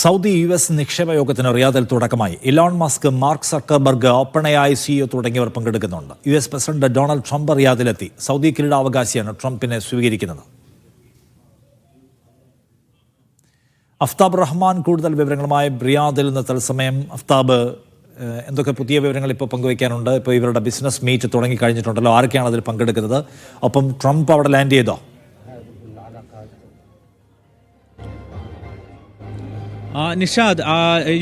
Saudi US നിക്ഷേപ യോഗത്തിന് റിയാദിൽ തുടക്കമായി. Elon Musk, Mark Zuckerberg, OpenAI CEO തുടങ്ങിയവർ പങ്കെടുക്കുന്നുണ്ട്. US പ്രസിഡന്റ് ഡൊണാൾഡ് ട്രംപ് റിയാദിലെത്തി. സൗദി കിരീടാവകാശിയാണ് ട്രംപിനെ സ്വീകരിക്കുന്നത്. അഫ്താബ് റഹ്മാൻ കൂടുതൽ വിവരങ്ങളുമായി റിയാദിൽ നിന്ന് തത്സമയം. അഫ്താബ്, എന്തൊക്കെ പുതിയ വിവരങ്ങൾ ഇപ്പോൾ പങ്കുവയ്ക്കാനുണ്ട്? ഇപ്പോൾ ഇവരുടെ ബിസിനസ് മീറ്റ് തുടങ്ങി കഴിഞ്ഞിട്ടുണ്ടല്ലോ, ആരൊക്കെയാണ് അതിൽ പങ്കെടുക്കുന്നത്? ഒപ്പം ട്രംപ് അവിടെ ലാൻഡ് ചെയ്തോ? Nishad,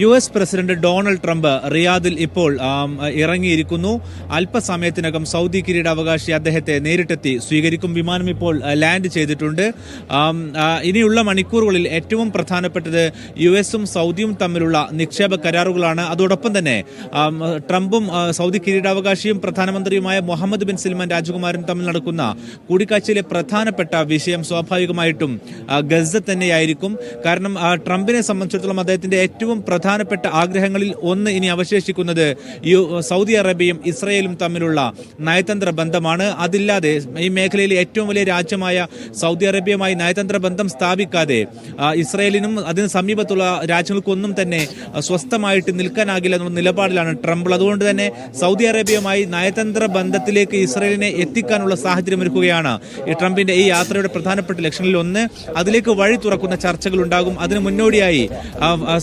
US president Donald Trump റിയാദിൽ ഇപ്പോൾ ഇറങ്ങിയിരിക്കുന്നു. അല്പസമയത്തിനകം സൗദി കിരീടാവകാശി അദ്ദേഹത്തെ നേരിട്ടെത്തി സ്വീകരിക്കും. വിമാനം ഇപ്പോൾ ലാൻഡ് ചെയ്തിട്ടുണ്ട്. ഇനിയുള്ള മണിക്കൂറുകളിൽ ഏറ്റവും പ്രധാനപ്പെട്ടത് US-ഉം സൗദിയും തമ്മിലുള്ള നിക്ഷേപ കരാറുകളാണ്. അതോടൊപ്പം തന്നെ ട്രംപും സൗദി കിരീടാവകാശിയും പ്രധാനമന്ത്രിയുമായ മുഹമ്മദ് ബിൻ സൽമാൻ രാജകുമാരൻ തമ്മിൽ നടക്കുന്ന കൂടിക്കാഴ്ചയിലെ പ്രധാനപ്പെട്ട വിഷയം സ്വാഭാവികമായിട്ടും ഗസ തന്നെയായിരിക്കും. കാരണം ട്രംപിനെ സംബന്ധിച്ചിടത്തോളം അദ്ദേഹത്തിന്റെ ഏറ്റവും പ്രധാനപ്പെട്ട ആഗ്രഹങ്ങളിൽ ഒന്ന് ഇനി അവശേഷിക്കുന്നത് സൗദി അറേബ്യയും ഇസ്രയേലും തമ്മിലുള്ള നയതന്ത്ര ബന്ധമാണ്. അതില്ലാതെ ഈ മേഖലയിലെ ഏറ്റവും വലിയ രാജ്യമായ സൗദി അറേബ്യയുമായി നയതന്ത്ര ബന്ധം സ്ഥാപിക്കാതെ ഇസ്രയേലിനും അതിന് സമീപത്തുള്ള രാജ്യങ്ങൾക്കൊന്നും തന്നെ സ്വസ്ഥമായിട്ട് നിൽക്കാനാകില്ല എന്നുള്ള നിലപാടിലാണ് ട്രംപ്. അതുകൊണ്ട് തന്നെ സൗദി അറേബ്യയുമായി നയതന്ത്ര ബന്ധത്തിലേക്ക് ഇസ്രയേലിനെ എത്തിക്കാനുള്ള സാഹചര്യം ഒരുക്കുകയാണ് ഈ ട്രംപിന്റെ ഈ യാത്രയുടെ പ്രധാനപ്പെട്ട ലക്ഷ്യങ്ങളിൽ ഒന്ന്. അതിലേക്ക് വഴി തുറക്കുന്ന ചർച്ചകൾ ഉണ്ടാകും. അതിന് മുന്നോടിയായി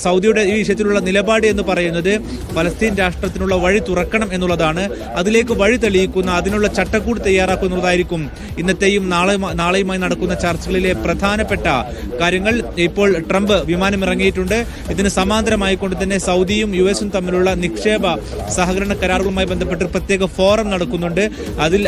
സൗദിയുടെ ഈ വിഷയത്തിലുള്ള നിലപാട് എന്ന് പറയുന്നത് ഫലസ്തീൻ രാഷ്ട്രത്തിനുള്ള വഴി തുറക്കണം എന്നുള്ളതാണ്. അതിലേക്ക് വഴി തെളിയിക്കുന്ന, അതിനുള്ള ചട്ടക്കൂട് തയ്യാറാക്കുന്നതായിരിക്കും ഇന്നത്തെയും നാളെയുമായി നടക്കുന്ന ചർച്ചകളിലെ പ്രധാനപ്പെട്ട കാര്യങ്ങൾ. ഇപ്പോൾ ട്രംപ് വിമാനം ഇറങ്ങിയിട്ടുണ്ട്. ഇതിന് സമാന്തരമായിക്കൊണ്ട് തന്നെ സൗദിയും US-ഉം തമ്മിലുള്ള നിക്ഷേപ സഹകരണ കരാറുകളുമായി ബന്ധപ്പെട്ട് പ്രത്യേക ഫോറം നടക്കുന്നുണ്ട്. അതിൽ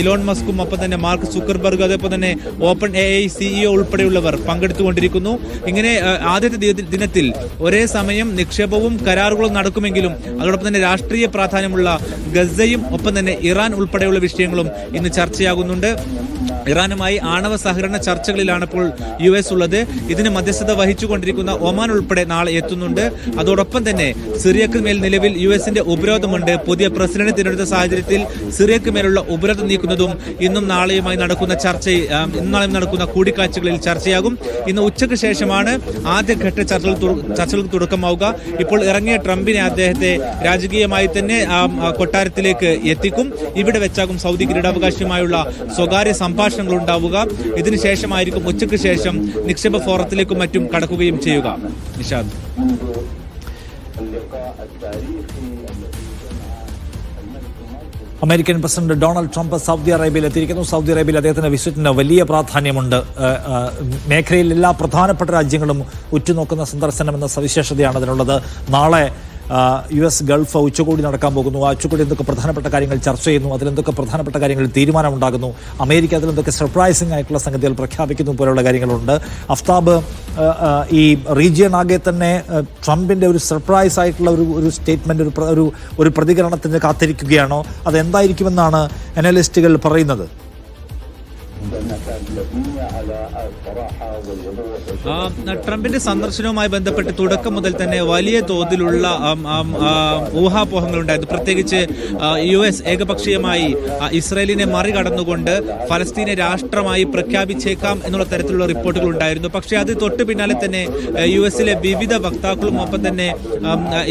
ഇലോൺ മസ്കും ഒപ്പം തന്നെ മാർക്ക് സുക്കർബർഗ്, അതേപോലെ തന്നെ OpenAI CEO ഉൾപ്പെടെയുള്ളവർ പങ്കെടുത്തുകൊണ്ടിരിക്കുന്നു. ഇങ്ങനെ ആദ്യത്തെ ദിനത്തിൽ ഒരേ സമയം നിക്ഷേപവും കരാറുകളും നടക്കുമെങ്കിലും അതോടൊപ്പം തന്നെ രാഷ്ട്രീയ പ്രാധാന്യമുള്ള ഗസയും ഒപ്പം തന്നെ ഇറാൻ ഉൾപ്പെടെയുള്ള വിഷയങ്ങളും ഇന്ന് ചർച്ചയാകുന്നുണ്ട്. ഇറാനുമായി ആണവ സഹകരണ ചർച്ചകളിലാണ് ഇപ്പോൾ US ഉള്ളത്. ഇതിന് മധ്യസ്ഥത വഹിച്ചുകൊണ്ടിരിക്കുന്ന ഒമാൻ ഉൾപ്പെടെ നാളെ എത്തുന്നുണ്ട്. അതോടൊപ്പം തന്നെ സിറിയക്ക് മേൽ നിലവിൽ US-ന്റെ ഉപരോധമുണ്ട്. പുതിയ പ്രസിഡന്റ് തിരഞ്ഞെടുത്ത സാഹചര്യത്തിൽ സിറിയക്ക് മേലുള്ള ഉപരോധം നീക്കുന്നതും ഇന്നും നാളെയുമായി നടക്കുന്ന നടക്കുന്ന കൂടിക്കാഴ്ചകളിൽ ചർച്ചയാകും. ഇന്ന് ഉച്ചയ്ക്ക് ശേഷമാണ് ആദ്യഘട്ട ചർച്ചകൾക്ക് തുടക്കമാവുക. ഇപ്പോൾ ഇറങ്ങിയ ട്രംപിനെ അദ്ദേഹത്തെ രാജകീയമായി തന്നെ കൊട്ടാരത്തിലേക്ക് എത്തിക്കും. ഇവിടെ വെച്ചാകും സൗദി കിരീടാവകാശിയുമായുള്ള സ്വകാര്യ സംഭാഷണങ്ങൾ ഉണ്ടാവുക. ഇതിനുശേഷമായിരിക്കും ഉച്ചയ്ക്ക് ശേഷം നിക്ഷേപ ഫോറത്തിലേക്കും മറ്റും കടക്കുകയും ചെയ്യുക. Nishad, American president Donald Trump Saudi അറേബ്യയിൽ എത്തിയിരിക്കുന്നു. സൗദി അറേബ്യയിൽ അദ്ദേഹത്തിന്റെ വിസിറ്റിന് വലിയ പ്രാധാന്യമുണ്ട്. മേഖലയിൽ എല്ലാ പ്രധാനപ്പെട്ട രാജ്യങ്ങളും ഉറ്റുനോക്കുന്ന സന്ദർശനം എന്ന സവിശേഷതയാണ് അതിനുള്ളത്. നാളെ US ഗൾഫ് ഉച്ചകോടി നടക്കാൻ പോകുന്നു. ആ ഉച്ചകോടി എന്തൊക്കെ പ്രധാനപ്പെട്ട കാര്യങ്ങൾ ചർച്ച ചെയ്യുന്നു, അതിലെന്തൊക്കെ പ്രധാനപ്പെട്ട കാര്യങ്ങളിൽ തീരുമാനമുണ്ടാകുന്നു, അമേരിക്ക അതിലെന്തൊക്കെ സർപ്രൈസിംഗ് ആയിട്ടുള്ള സംഗതികൾ പ്രഖ്യാപിക്കുന്നു പോലെയുള്ള കാര്യങ്ങളുണ്ട്. അഫ്താബ്, ഈ റീജിയൻ ആകെ തന്നെ ട്രംപിന്റെ ഒരു സർപ്രൈസ് ആയിട്ടുള്ള ഒരു സ്റ്റേറ്റ്മെന്റ്, ഒരു പ്രതികരണത്തിന് കാത്തിരിക്കുകയാണോ? അതെന്തായിരിക്കുമെന്നാണ് അനലിസ്റ്റുകൾ പറയുന്നത്? ട്രംപിന്റെ സന്ദർശനവുമായി ബന്ധപ്പെട്ട് തുടക്കം മുതൽ തന്നെ വലിയ തോതിലുള്ള ഊഹാപോഹങ്ങൾ ഉണ്ടായിരുന്നു. പ്രത്യേകിച്ച് US ഏകപക്ഷീയമായി ഇസ്രായേലിനെ മറികടന്നുകൊണ്ട് ഫലസ്തീനെ രാഷ്ട്രമായി പ്രഖ്യാപിച്ചേക്കാം എന്നുള്ള തരത്തിലുള്ള റിപ്പോർട്ടുകൾ ഉണ്ടായിരുന്നു. പക്ഷേ അത് തൊട്ട് പിന്നാലെ തന്നെ US-ലെ വിവിധ വക്താക്കളും ഒപ്പം തന്നെ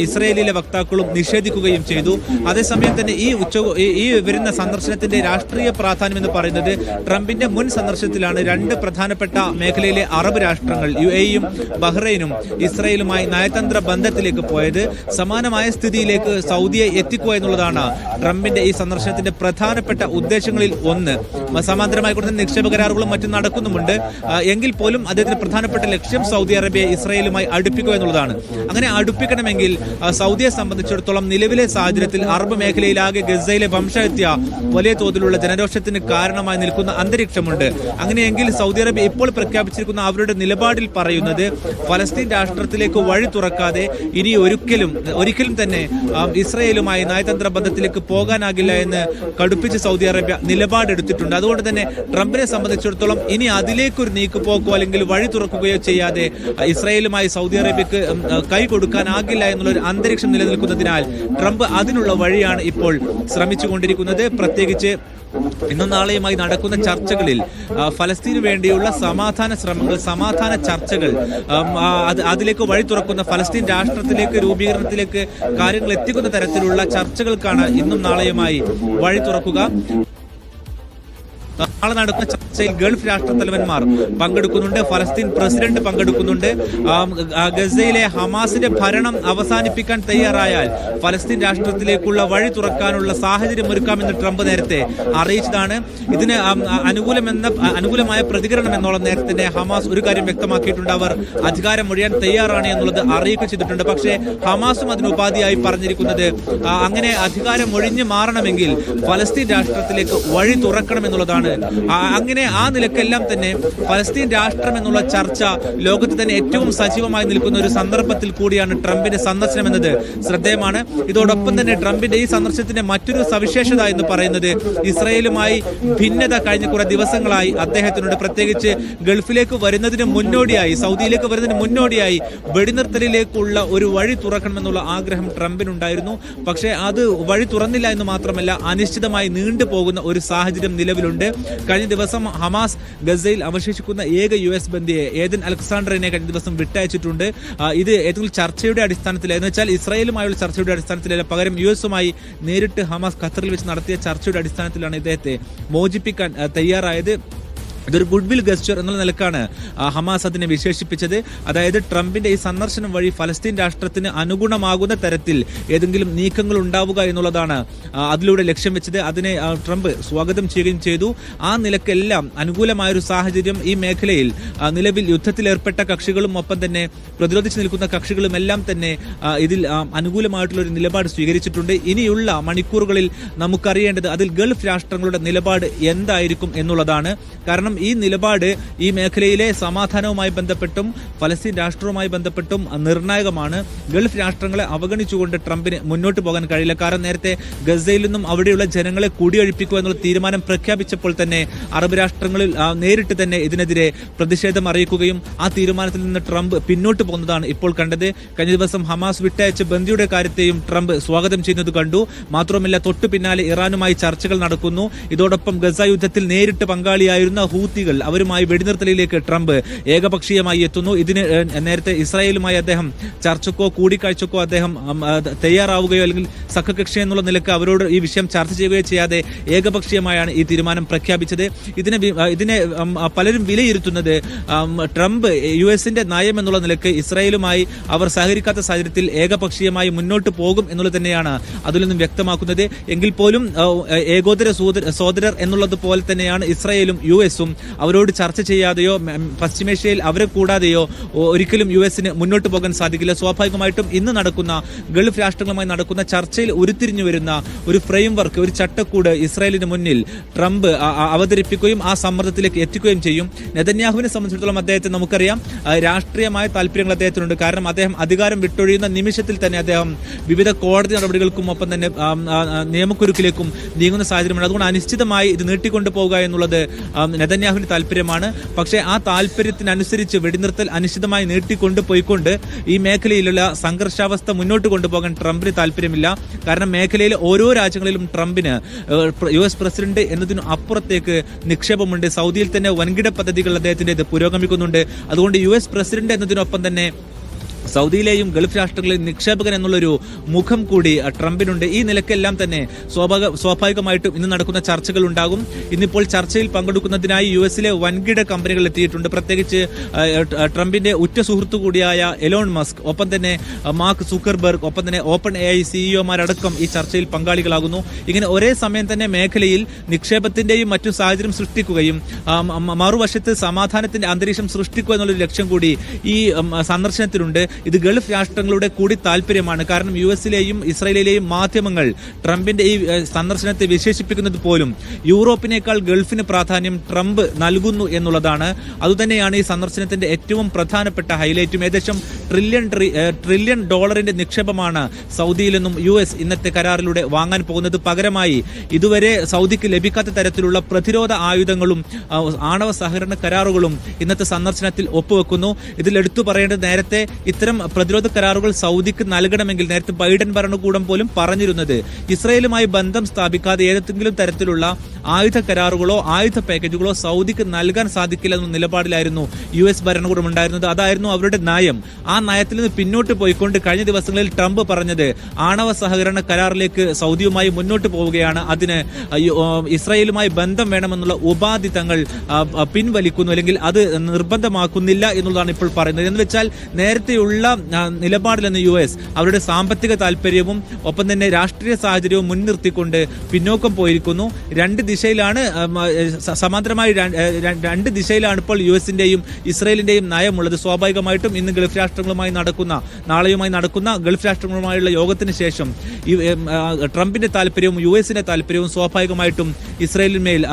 ഇസ്രായേലിലെ വക്താക്കളും നിഷേധിക്കുകയും ചെയ്തു. അതേസമയം തന്നെ ഈ വരുന്ന സന്ദർശനത്തിന്റെ രാഷ്ട്രീയ പ്രാധാന്യം എന്ന് പറയുന്നത് ട്രംപിന്റെ മുൻ സന്ദർശനത്തിലാണ് രണ്ട് പ്രധാനപ്പെട്ട മേഖലയിലെ അറബ് രാഷ്ട്രങ്ങൾ UAE-യും ബഹ്റൈനും ഇസ്രായേലുമായി നയതന്ത്ര ബന്ധത്തിലേക്ക് പോയത്. സമാനമായ സ്ഥിതിയിലേക്ക് സൗദിയെ എത്തിക്കുക എന്നുള്ളതാണ് ട്രംപിന്റെ ഈ സന്ദർശനത്തിന്റെ പ്രധാനപ്പെട്ട ഉദ്ദേശങ്ങളിൽ ഒന്ന്. സമാന്തരമായി കൊടുത്ത നിക്ഷേപ കരാറുകളും മറ്റും നടക്കുന്നുമുണ്ട്. എങ്കിൽ പോലും അദ്ദേഹത്തിന്റെ പ്രധാനപ്പെട്ട ലക്ഷ്യം സൗദി അറേബ്യയെ ഇസ്രായേലുമായി അടുപ്പിക്കുക എന്നുള്ളതാണ്. അങ്ങനെ അടുപ്പിക്കണമെങ്കിൽ സൗദിയെ സംബന്ധിച്ചിടത്തോളം നിലവിലെ സാഹചര്യത്തിൽ അറബ് മേഖലയിലാകെ ഗസയിലെ വംശഹത്യ വലിയ തോതിലുള്ള ജനരോഷത്തിന് കാരണമായി നിൽക്കുന്ന അന്തരീക്ഷമുണ്ട്. അങ്ങനെയെങ്കിൽ സൗദി അറേബ്യ ഇപ്പോൾ പ്രഖ്യാപിച്ചിരിക്കുന്ന അവരുടെ നിലപാടിൽ പറയുന്നത് ഫലസ്തീൻ രാഷ്ട്രത്തിലേക്ക് വഴി തുറക്കാതെ ഇനി ഒരിക്കലും തന്നെ ഇസ്രായേലുമായി നയതന്ത്ര ബന്ധത്തിലേക്ക് പോകാനാകില്ല എന്ന് കടുപ്പിച്ച് സൗദി അറേബ്യ നിലപാടെടുത്തിട്ടുണ്ട്. അതുകൊണ്ട് തന്നെ ട്രംപിനെ സംബന്ധിച്ചിടത്തോളം ഇനി അതിലേക്കൊരു നീക്കുപോക്കോ അല്ലെങ്കിൽ വഴി തുറക്കുകയോ ചെയ്യാതെ ഇസ്രായേലുമായി സൗദി അറേബ്യക്ക് കൈ കൊടുക്കാനാകില്ല എന്നുള്ള ഒരു അന്തരീക്ഷം നിലനിൽക്കുന്നതിനാൽ ട്രംപ് അതിനുള്ള വഴിയാണ് ഇപ്പോൾ ശ്രമിച്ചുകൊണ്ടിരിക്കുന്നത്. പ്രത്യേകിച്ച് ഇന്നും നാളെയുമായി നടക്കുന്ന ചർച്ചകളിൽ ഫലസ്തീനു വേണ്ടിയുള്ള സമാധാന ശ്രമങ്ങൾ, സമാധാന ചർച്ചകൾ, അതിലേക്ക് വഴി തുറക്കുന്ന ഫലസ്തീൻ രാഷ്ട്രത്തിലേക്ക് രൂപീകരണത്തിലേക്ക് കാര്യങ്ങൾ എത്തിക്കുന്ന തരത്തിലുള്ള ചർച്ചകൾക്കാണ് ഇന്നും നാളെയുമായി വഴി തുറക്കുക. നാളെ നടക്കുന്ന ചർച്ചയിൽ ഗൾഫ് രാഷ്ട്രത്തലവന്മാർ പങ്കെടുക്കുന്നുണ്ട്, ഫലസ്തീൻ പ്രസിഡന്റ് പങ്കെടുക്കുന്നുണ്ട്. ഗസയിലെ ഹമാസിന്റെ ഭരണം അവസാനിപ്പിക്കാൻ തയ്യാറായാൽ ഫലസ്തീൻ രാഷ്ട്രത്തിലേക്കുള്ള വഴി തുറക്കാനുള്ള സാഹചര്യം ഒരുക്കാമെന്ന് ട്രംപ് നേരത്തെ അറിയിച്ചതാണ്. ഇതിന് അനുകൂലമായ പ്രതികരണം എന്നോളം നേരത്തെ തന്നെ ഹമാസ് ഒരു കാര്യം വ്യക്തമാക്കിയിട്ടുണ്ട്. അവർ അധികാരം ഒഴിയാൻ തയ്യാറാണ് എന്നുള്ളത് അറിയിക്കുകയും ചെയ്തിട്ടുണ്ട്. പക്ഷേ ഹമാസും അതിന് ഉപാധിയായി പറഞ്ഞിരിക്കുന്നത് അങ്ങനെ അധികാരം ഒഴിഞ്ഞു മാറണമെങ്കിൽ ഫലസ്തീൻ രാഷ്ട്രത്തിലേക്ക് വഴി തുറക്കണം എന്നുള്ളതാണ്. അങ്ങനെ ആ നിലക്കെല്ലാം തന്നെ ഫലസ്തീൻ രാഷ്ട്രം എന്നുള്ള ചർച്ച ലോകത്ത് തന്നെ ഏറ്റവും സജീവമായി നിൽക്കുന്ന ഒരു സന്ദർഭത്തിൽ കൂടിയാണ് ട്രംപിന്റെ സന്ദർശനം എന്നത് ശ്രദ്ധേയമാണ്. ഇതോടൊപ്പം തന്നെ ട്രംപിന്റെ ഈ സന്ദർശനത്തിന്റെ മറ്റൊരു സവിശേഷത എന്ന് പറയുന്നത് ഇസ്രായേലുമായി ഭിന്നത കഴിഞ്ഞ കുറെ ദിവസങ്ങളായി അദ്ദേഹത്തിനുണ്ട്. പ്രത്യേകിച്ച് ഗൾഫിലേക്ക് വരുന്നതിന് മുന്നോടിയായി, സൗദിയിലേക്ക് വരുന്നതിന് മുന്നോടിയായി വെടിനിർത്തലിലേക്കുള്ള ഒരു വഴി തുറക്കണമെന്നുള്ള ആഗ്രഹം ട്രംപിനുണ്ടായിരുന്നു. പക്ഷേ അത് വഴി തുറന്നില്ല എന്ന് മാത്രമല്ല, അനിശ്ചിതമായി നീണ്ടുപോകുന്ന ഒരു സാഹചര്യം നിലവിലുണ്ട്. കഴിഞ്ഞ ദിവസം ഹമാസ് ഗസയിൽ അവശേഷിക്കുന്ന ഏക US ബന്ദിയെ ഏദൻ അലക്സാണ്ടറിനെ കഴിഞ്ഞ ദിവസം വിട്ടയച്ചിട്ടുണ്ട്. ഇത് ഏതെങ്കിലും ചർച്ചയുടെ അടിസ്ഥാനത്തിൽ എന്ന് വെച്ചാൽ ഇസ്രായേലുമായുള്ള ചർച്ചയുടെ അടിസ്ഥാനത്തിലല്ല, പകരം US നേരിട്ട് ഹമാസ് ഖത്തറിൽ വെച്ച് നടത്തിയ ചർച്ചയുടെ അടിസ്ഥാനത്തിലാണ് ഇദ്ദേഹത്തെ മോചിപ്പിക്കാൻ തയ്യാറായത്. ഇതൊരു ഗുഡ് വിൽ ഗസ്റ്റർ എന്നുള്ള നിലക്കാണ് ഹമാസ് അതിനെ വിശേഷിപ്പിച്ചത്. അതായത് ട്രംപിന്റെ ഈ സന്ദർശനം വഴി ഫലസ്തീൻ രാഷ്ട്രത്തിന് അനുഗുണമാകുന്ന തരത്തിൽ ഏതെങ്കിലും നീക്കങ്ങൾ ഉണ്ടാവുക എന്നുള്ളതാണ് അതിലൂടെ ലക്ഷ്യം വെച്ചത്. അതിനെ ട്രംപ് സ്വാഗതം ചെയ്യുകയും ചെയ്തു. ആ നിലക്കെല്ലാം അനുകൂലമായൊരു സാഹചര്യം ഈ മേഖലയിൽ നിലവിൽ യുദ്ധത്തിലേർപ്പെട്ട കക്ഷികളും ഒപ്പം തന്നെ പ്രതിരോധിച്ച് നിൽക്കുന്ന കക്ഷികളും എല്ലാം തന്നെ ഇതിൽ അനുകൂലമായിട്ടുള്ള ഒരു നിലപാട് സ്വീകരിച്ചിട്ടുണ്ട്. ഇനിയുള്ള മണിക്കൂറുകളിൽ നമുക്കറിയേണ്ടത് അതിൽ ഗൾഫ് രാഷ്ട്രങ്ങളുടെ നിലപാട് എന്തായിരിക്കും എന്നുള്ളതാണ്. കാരണം ഈ നിലപാട് ഈ മേഖലയിലെ സമാധാനവുമായി ബന്ധപ്പെട്ടും ഫലസ്തീൻ രാഷ്ട്രവുമായി ബന്ധപ്പെട്ടും നിർണായകമാണ്. ഗൾഫ് രാഷ്ട്രങ്ങളെ അവഗണിച്ചുകൊണ്ട് ട്രംപിന് മുന്നോട്ട് പോകാൻ കഴിയില്ല. കാരണം നേരത്തെ ഗസയിൽ നിന്നും അവിടെയുള്ള ജനങ്ങളെ കുടിയൊഴിപ്പിക്കുക എന്നുള്ള തീരുമാനം പ്രഖ്യാപിച്ചപ്പോൾ തന്നെ അറബ് രാഷ്ട്രങ്ങളിൽ നേരിട്ട് തന്നെ ഇതിനെതിരെ പ്രതിഷേധം അറിയിക്കുകയും ആ തീരുമാനത്തിൽ നിന്ന് ട്രംപ് പിന്നോട്ട് പോകുന്നതാണ് ഇപ്പോൾ കണ്ടത്. കഴിഞ്ഞ ദിവസം ഹമാസ് വിട്ടയച്ച ബന്ദിയുടെ കാര്യത്തെയും ട്രംപ് സ്വാഗതം ചെയ്യുന്നത് കണ്ടു. മാത്രമല്ല, തൊട്ടു പിന്നാലെ ഇറാനുമായി ചർച്ചകൾ നടക്കുന്നു. ഇതോടൊപ്പം ഗസ യുദ്ധത്തിൽ നേരിട്ട് പങ്കാളിയായിരുന്ന ഹൂത്തികൾ, അവരുമായി വെടിനിർത്തലിലേക്ക് ട്രംപ് ഏകപക്ഷീയമായി എത്തുന്നു. ഇതിന് നേരത്തെ ഇസ്രായേലുമായി അദ്ദേഹം ചർച്ചക്കോ കൂടിക്കാഴ്ചക്കോ അദ്ദേഹം തയ്യാറാവുകയോ അല്ലെങ്കിൽ സഖ്യകക്ഷി എന്നുള്ള നിലക്ക് അവരോട് ഈ വിഷയം ചർച്ച ചെയ്യുകയോ ചെയ്യാതെ ഏകപക്ഷീയമായാണ് ഈ തീരുമാനം പ്രഖ്യാപിച്ചത്. ഇതിനെ പലരും വിലയിരുത്തുന്നത് ട്രംപ് US-ന്റെ നയം എന്നുള്ള നിലക്ക് ഇസ്രായേലുമായി അവർ സഹകരിക്കാത്ത സാഹചര്യത്തിൽ ഏകപക്ഷീയമായി മുന്നോട്ട് പോകും എന്നുള്ളത് തന്നെയാണ് അതിൽ നിന്നും വ്യക്തമാക്കുന്നത്. എങ്കിൽ പോലും ഏകോദര സോദരർ എന്നുള്ളത് പോലെ തന്നെയാണ് ഇസ്രായേലും US-ഉം. അവരോട് ചർച്ച ചെയ്യാതെയോ പശ്ചിമേഷ്യയിൽ അവരെ കൂടാതെയോ ഒരിക്കലും US-ന് മുന്നോട്ട് പോകാൻ സാധിക്കില്ല. സ്വാഭാവികമായിട്ടും ഇന്ന് നടക്കുന്ന ഗൾഫ് രാഷ്ട്രങ്ങളുമായി നടക്കുന്ന ചർച്ചയിൽ ഉരുത്തിരിഞ്ഞു വരുന്ന ഒരു ഫ്രെയിംവർക്ക്, ഒരു ചട്ടക്കൂട് ഇസ്രായേലിന് മുന്നിൽ ട്രംപ് അവതരിപ്പിക്കുകയും ആ സമ്മർദ്ദത്തിലേക്ക് എത്തിക്കുകയും ചെയ്യും. നെതന്യാഹുവിനെ സംബന്ധിച്ചിടത്തോളം അദ്ദേഹത്തെ നമുക്കറിയാം, രാഷ്ട്രീയമായ താല്പര്യങ്ങൾ അദ്ദേഹത്തിനുണ്ട്. കാരണം അദ്ദേഹം അധികാരം വിട്ടൊഴിയുന്ന നിമിഷത്തിൽ തന്നെ അദ്ദേഹം വിവിധ കോടതി നടപടികൾക്കും ഒപ്പം തന്നെ നിയമക്കുരുക്കിലേക്കും നീങ്ങുന്ന സാഹചര്യമാണ്. അതുകൊണ്ട് അനിശ്ചിതമായി ഇത് നീട്ടിക്കൊണ്ടു പോകുക എന്നുള്ളത് നെതന്യാഹുവിന്റെ താല്പര്യമാണ്. പക്ഷേ ആ താല്പര്യത്തിനനുസരിച്ച് വെടിനിർത്തൽ അനിശ്ചിതമായി നീട്ടിക്കൊണ്ടുപോയിക്കൊണ്ട് ഈ മേഖലയിലുള്ള സംഘർഷാവസ്ഥ മുന്നോട്ട് കൊണ്ടുപോകാൻ ട്രംപിന് താല്പര്യമില്ല. കാരണം മേഖലയിലെ ഓരോ രാജ്യങ്ങളിലും ട്രംപിന് US പ്രസിഡന്റ് എന്നതിനു അപ്പുറത്തേക്ക് നിക്ഷേപമുണ്ട്. സൗദിയിൽ തന്നെ വൻകിട പദ്ധതികൾ അദ്ദേഹത്തിന്റെ പുരോഗമിക്കുന്നുണ്ട്. അതുകൊണ്ട് US പ്രസിഡന്റ് എന്നതിനൊപ്പം തന്നെ സൗദിയിലെയും ഗൾഫ് രാഷ്ട്രങ്ങളിലെയും നിക്ഷേപകൻ എന്നുള്ളൊരു മുഖം കൂടി ട്രംപിനുണ്ട്. ഈ നിലക്കെല്ലാം തന്നെ സ്വാഭാവികമായിട്ടും ഇന്ന് നടക്കുന്ന ചർച്ചകൾ ഉണ്ടാകും. ഇന്നിപ്പോൾ ചർച്ചയിൽ പങ്കെടുക്കുന്നതിനായി US-ലെ വൻകിട കമ്പനികൾ എത്തിയിട്ടുണ്ട്. പ്രത്യേകിച്ച് ട്രംപിന്റെ ഉറ്റ സുഹൃത്തു കൂടിയായ എലോൺ മസ്ക്, ഒപ്പം തന്നെ മാർക്ക് സുക്കർബർഗ്, ഒപ്പം തന്നെ OpenAI CEO-മാരടക്കം ഈ ചർച്ചയിൽ പങ്കാളികളാകുന്നു. ഇങ്ങനെ ഒരേ സമയം തന്നെ മേഖലയിൽ നിക്ഷേപത്തിന്റെയും മറ്റു സാഹചര്യം സൃഷ്ടിക്കുകയും മറുവശത്ത് സമാധാനത്തിന്റെ അന്തരീക്ഷം സൃഷ്ടിക്കുക എന്നുള്ളൊരു ലക്ഷ്യം കൂടി ഈ സന്ദർശനത്തിലുണ്ട്. ഇത് ഗൾഫ് രാഷ്ട്രങ്ങളുടെ കൂടി താല്പര്യമാണ്. കാരണം US-ലെയും ഇസ്രായേലിലെയും മാധ്യമങ്ങൾ ട്രംപിന്റെ ഈ സന്ദർശനത്തെ വിശേഷിപ്പിക്കുന്നത് പോലും യൂറോപ്പിനേക്കാൾ ഗൾഫിന് പ്രാധാന്യം ട്രംപ് നൽകുന്നു എന്നുള്ളതാണ്. അതുതന്നെയാണ് ഈ സന്ദർശനത്തിന്റെ ഏറ്റവും പ്രധാനപ്പെട്ട ഹൈലൈറ്റും. ഏകദേശം ട്രില്യൺ ഡോളറിന്റെ നിക്ഷേപമാണ് സൗദിയിൽ നിന്നും US ഇന്നത്തെ കരാറിലൂടെ വാങ്ങാൻ പോകുന്നത്. പകരമായി ഇതുവരെ സൗദിക്ക് ലഭിക്കാത്ത തരത്തിലുള്ള പ്രതിരോധ ആയുധങ്ങളും ആണവ സഹകരണ കരാറുകളും ഇന്നത്തെ സന്ദർശനത്തിൽ ഒപ്പുവെക്കുന്നു. ഇതിൽ എടുത്തു പറയേണ്ടത് നേരത്തെ ഇത്തരം പ്രതിരോധ കരാറുകൾ സൗദിക്ക് നൽകണമെങ്കിൽ നേരത്തെ ബൈഡൻ ഭരണകൂടം പോലും പറഞ്ഞിരുന്നത് ഇസ്രയേലുമായി ബന്ധം സ്ഥാപിക്കാതെ ഏതെങ്കിലും തരത്തിലുള്ള ആയുധ കരാറുകളോ ആയുധ പാക്കേജുകളോ സൗദിക്ക് നൽകാൻ സാധിക്കില്ല എന്ന നിലപാടിലായിരുന്നു US ഭരണകൂടം ഉണ്ടായിരുന്നത്. അതായിരുന്നു അവരുടെ നയം. ആ നയത്തിൽ നിന്ന് പിന്നോട്ട് പോയിക്കൊണ്ട് കഴിഞ്ഞ ദിവസങ്ങളിൽ ട്രംപ് പറഞ്ഞത് ആണവ സഹകരണ കരാറിലേക്ക് സൗദിയുമായി മുന്നോട്ട് പോവുകയാണ്, അതിന് ഇസ്രായേലുമായി ബന്ധം വേണമെന്നുള്ള ഉപാധി തങ്ങൾ പിൻവലിക്കുന്നു അല്ലെങ്കിൽ അത് നിർബന്ധമാക്കുന്നില്ല എന്നുള്ളതാണ് ഇപ്പോൾ പറയുന്നത്. എന്ന് വെച്ചാൽ നേരത്തെയുള്ള നിലപാടിൽ നിന്ന് US അവരുടെ സാമ്പത്തിക താല്പര്യവും ഒപ്പം തന്നെ രാഷ്ട്രീയ സാഹചര്യവും മുൻനിർത്തിക്കൊണ്ട് പിന്നോക്കം പോയിരിക്കുന്നു. രണ്ട് ദിശയിലാണ് സമാന്തരമായി രണ്ട് ദിശയിലാണ് ഇപ്പോൾ US-ന്റെയും ഇസ്രായേലിന്റെയും നയമുള്ളത്. സ്വാഭാവികമായിട്ടും ഇന്ന് ഗൾഫ് രാഷ്ട്രങ്ങളുമായി നാളെയുമായി നടക്കുന്ന ഗൾഫ് രാഷ്ട്രങ്ങളുമായുള്ള യോഗത്തിന് ശേഷം ട്രംപിന്റെ താല്പര്യവും US-ന്റെ താല്പര്യവും സ്വാഭാവികമായിട്ടും ഇസ്രായേലിന്മേൽ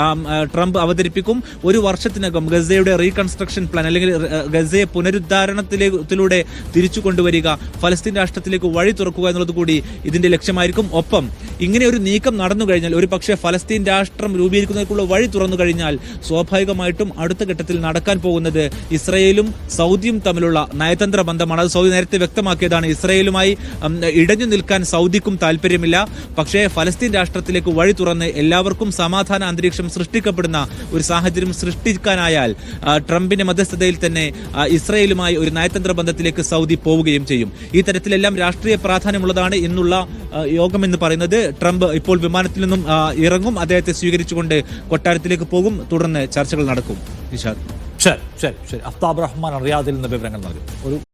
ട്രംപ് അവതരിപ്പിക്കും. ഒരു വർഷത്തിനകം ഗസയുടെ റീകൺസ്ട്രക്ഷൻ പ്ലാൻ അല്ലെങ്കിൽ ഗസയെ പുനരുദ്ധാരണത്തിലൂടെ തിരിച്ചു കൊണ്ടുവരിക, ഫലസ്തീൻ രാഷ്ട്രത്തിലേക്ക് വഴി തുറക്കുക എന്നുള്ളത് കൂടി ഇതിന്റെ ലക്ഷ്യമായിരിക്കും. ഒപ്പം ഇങ്ങനെ ഒരു നീക്കം നടന്നു കഴിഞ്ഞാൽ, ഒരു പക്ഷേ ഫലസ്തീൻ രാഷ്ട്രം രൂപീകരിക്കുന്നതിനുള്ള വഴി തുറന്നു കഴിഞ്ഞാൽ സ്വാഭാവികമായിട്ടും അടുത്ത ഘട്ടത്തിൽ നടക്കാൻ പോകുന്നത് ഇസ്രായേലും സൗദിയും തമ്മിലുള്ള നയതന്ത്ര ബന്ധമാണ്. അത് സൗദി നേരത്തെ വ്യക്തമാക്കിയതാണ്. ഇസ്രായേലുമായി ഇടഞ്ഞു നിൽക്കാൻ സൗദിക്കും താല്പര്യമില്ല. പക്ഷേ ഫലസ്തീൻ രാഷ്ട്രത്തിലേക്ക് വഴി തുറന്ന് എല്ലാവർക്കും സമാധാന അന്തരീക്ഷം സൃഷ്ടിക്കപ്പെടുന്ന ഒരു സാഹചര്യം സൃഷ്ടിക്കാനായാൽ ട്രംപിന്റെ മധ്യസ്ഥതയിൽ തന്നെ ഇസ്രായേലുമായി ഒരു നയതന്ത്ര ബന്ധത്തിലേക്ക് സൗദി പോവുകയും ചെയ്യും. ഈ തരത്തിലെല്ലാം രാഷ്ട്രീയ പ്രാധാന്യമുള്ളതാണ് ഇന്നുള്ള യോഗം എന്ന് പറയുന്നത്. ട്രംപ് ഇപ്പോൾ വിമാനത്തിൽ നിന്നും ഇറങ്ങും, അദ്ദേഹത്തെ സ്വീകരിച്ചുകൊണ്ട് കൊട്ടാരത്തിലേക്ക് പോകും, തുടർന്ന് ചർച്ചകൾ നടക്കും. നിഷാദ്, ശരി. അഫ്താബ് റഹ്മാൻ റിയാദിൽ നിന്ന് വിവരങ്ങൾ നൽകും.